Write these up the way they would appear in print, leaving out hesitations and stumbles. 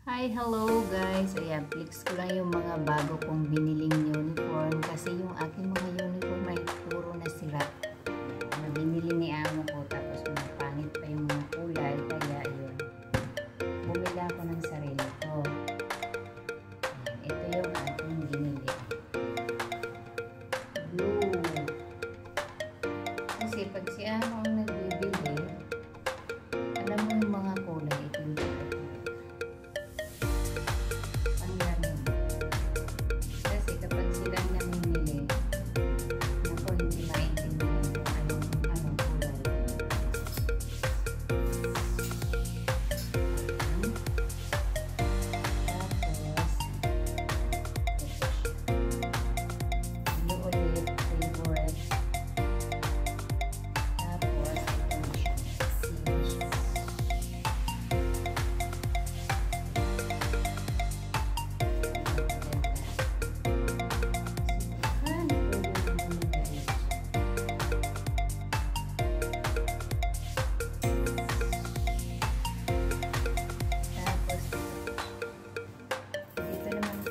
Hi, hello guys. Ayan, flex ko lang yung mga bago kong biniling uniform kasi yung aking mga uniform ay puro na sira. Binili ni amo ko tapos pangit pa yung mga kulay kaya yun. Bumili ako ng sarili ko. Ayan, ito yung aking binili. Blue. Kasi pag si amo ang nagbibili, alam mo yung mga kulay, ito yung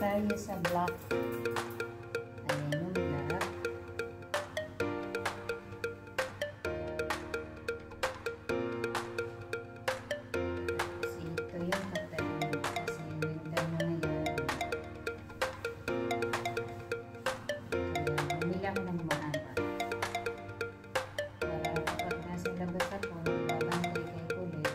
tayo sa black. Ayan yung black. Kasi ito yung pattern. Kasi winter na ngayon. Kaya bumili ako ng mahaba. Para kapag nasa labas ako, babantay kay kulit.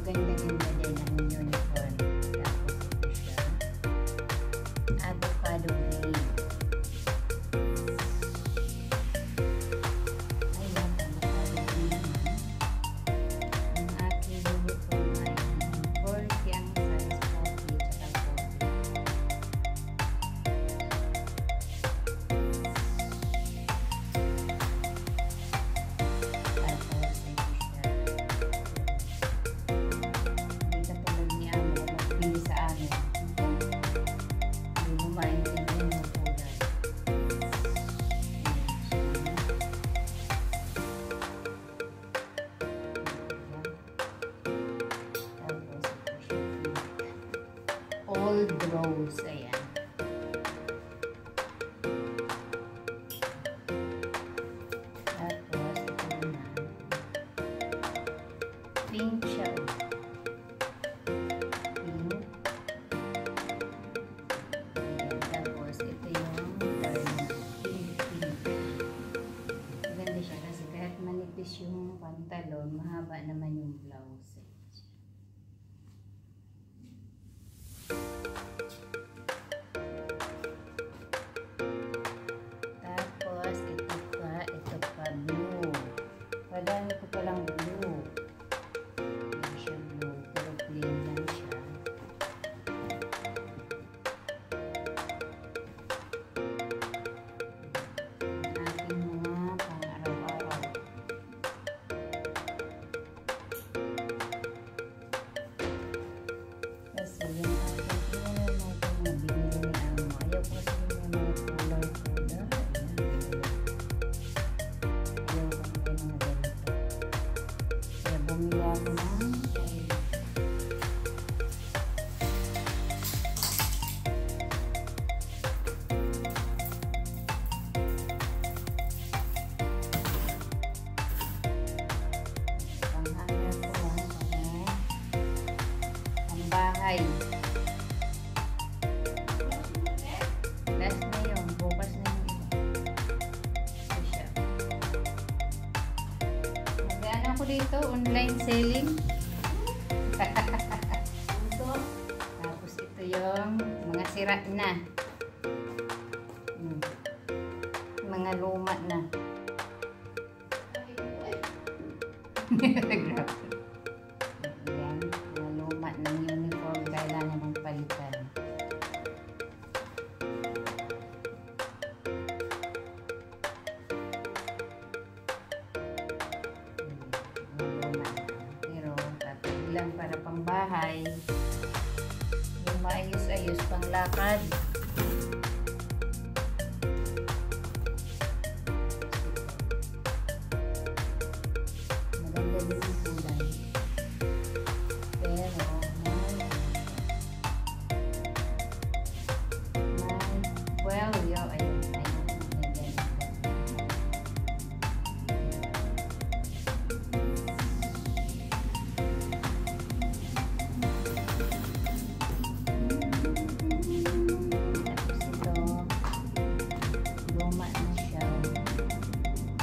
Ganda-ganda din ang uniform. Tapos ito siya. Avocado green. Ayan, avocado green. Ang aking uniform ay 40 ang size, 40 tsaka 40. Tapos ito siya. Bili sa amin. Hindi mo maintindihan yung kulay. Tapos ito siya. Old rose. Ayan. Tapos ito naman. Pink siya. Manipis yung pantalon, mahaba naman yung blouse. Tapos ito pa blue. Padami ko palang blue. Hindi siya blue, pero plain lang siya. Kasi yung aking binili ni amo. Ayaw ko kasi yung mga color-color. Ayaw ko yung mga ganito. Kaya bumili ako ng panghanap ko lang bahay. Last na yun. Bukas na yung iba. Ito siya. Mag-ano ko dito? Online selling. Tapos ito yung mga sira na. Mga luma na. Grabe. Ng uniform kailangan ng palitan. Pero tatlo lang para pang bahay. Yung maayos-ayos pang lakad. din ang kulay. Pero, well, yo, ayun.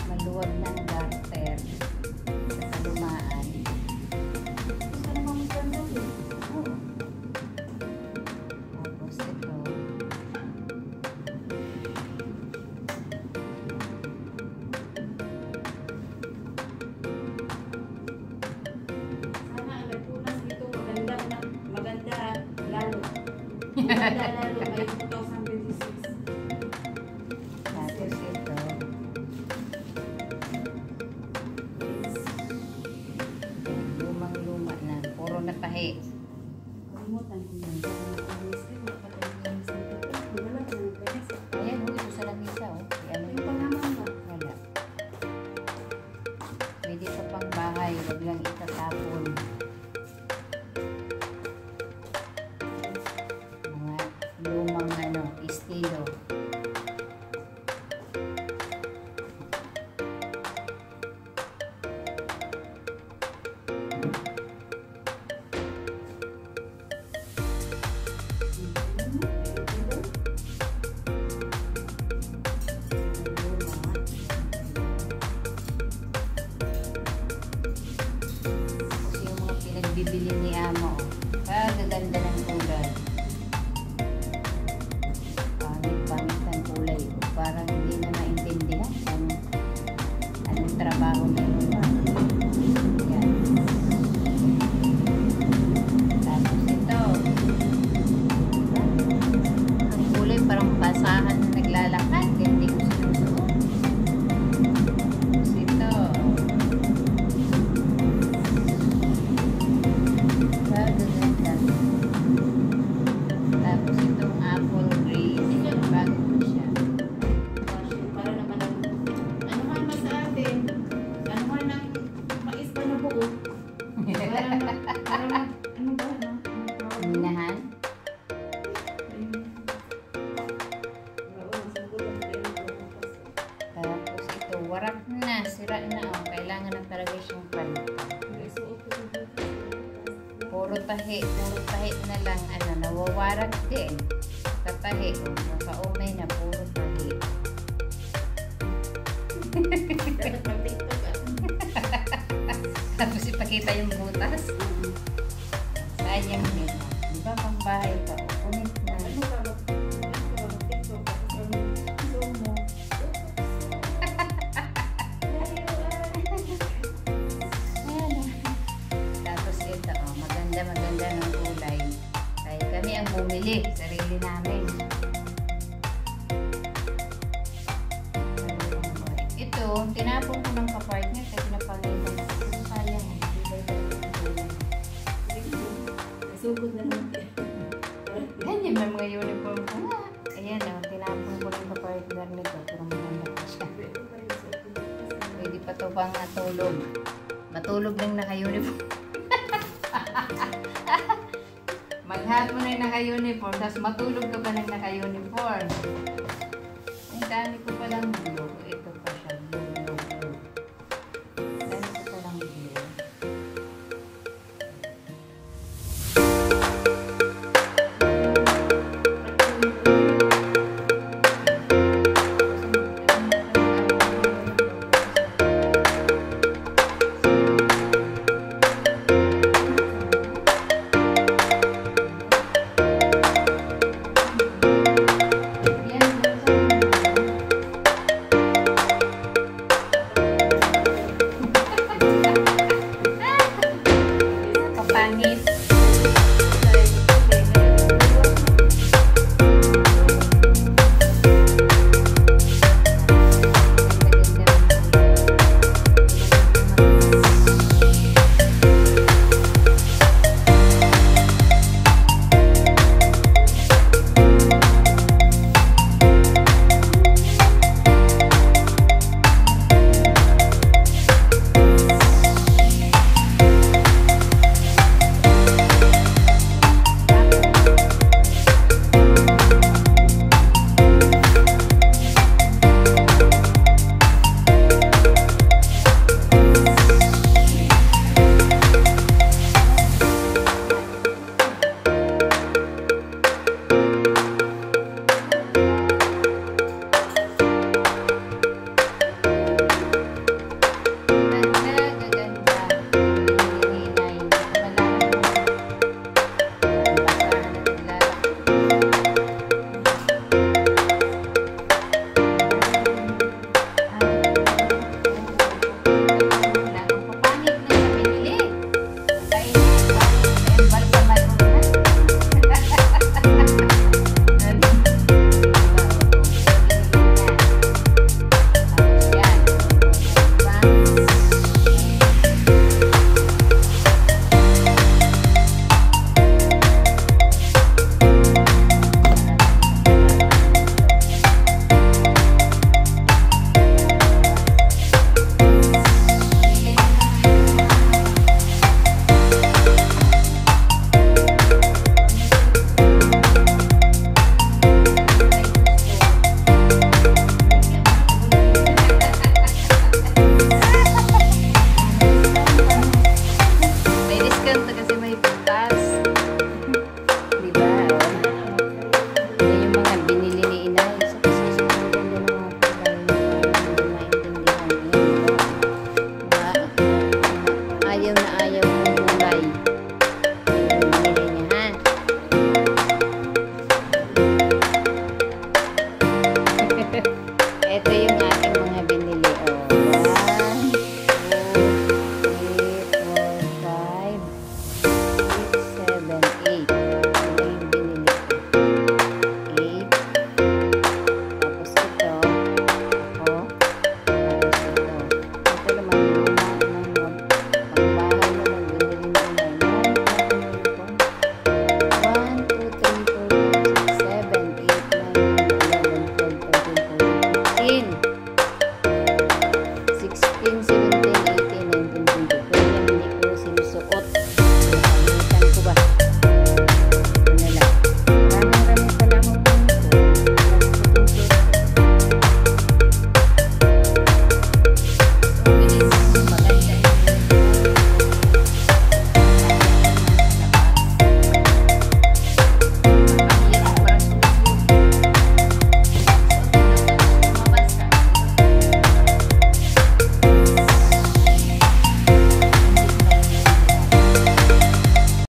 Maluwag ng garter sa kalumaan. Gusto naman magkanda eh. Oo. Tapos ito. Sana ang nagpunas dito maganda lalo. Maganda lalo may 2026. Tapos ito. Lumang-luma na. Puro na tahi. Kalimutan ko yun. Ayan, ito sa lamisa. Oh. Ano Yung pangaman ba? wala. Pwede sa pang bahay. Huwag lang itatapon. Mga lumang estilo. Bibili ni Amo. Kagaganda ng kulay. Pangit-pangit ang kulay. Parang hindi na maintindihan kung anong trabaho na yun. Yan. Tapos ito. Ang kulay parang basahan na naglalakad. Hindi ko sinusuot. Tapos ito. Tapos itong apple green, bago ko siya. Para naman ang ano man mas sa atin, ano man ang mais pa na buo. Para ano ba, no? Minahan. Tapos ito, warak na, sira na. Oh. Kailangan na talaga siyang palitan. Puro tahi na lang, nawawarak din. Katahi, nakaumay na, puro tahi. Tapos ipakita yung butas. Sayang din. Di ba pang bahay ka? Kunit na. Tapos ito, maganda ng kulay. Kaya kami ang bumili, sarili namin. Ito, tinapon ko ng kapartner kasi napangita na ako. Sayang, hindi ba ito yung kulay? Sugod na lang. Ganyan may mga uniform ko nga. Ayan, tinapon ko ng kapartner nito. Pero maganda pa siya. Pwede pa ito pang matulog. Matulog lang naka-uniform. Maghapon na naka-uniform, tapos matulog ka pa ng naka-uniform. Ang dami ko palang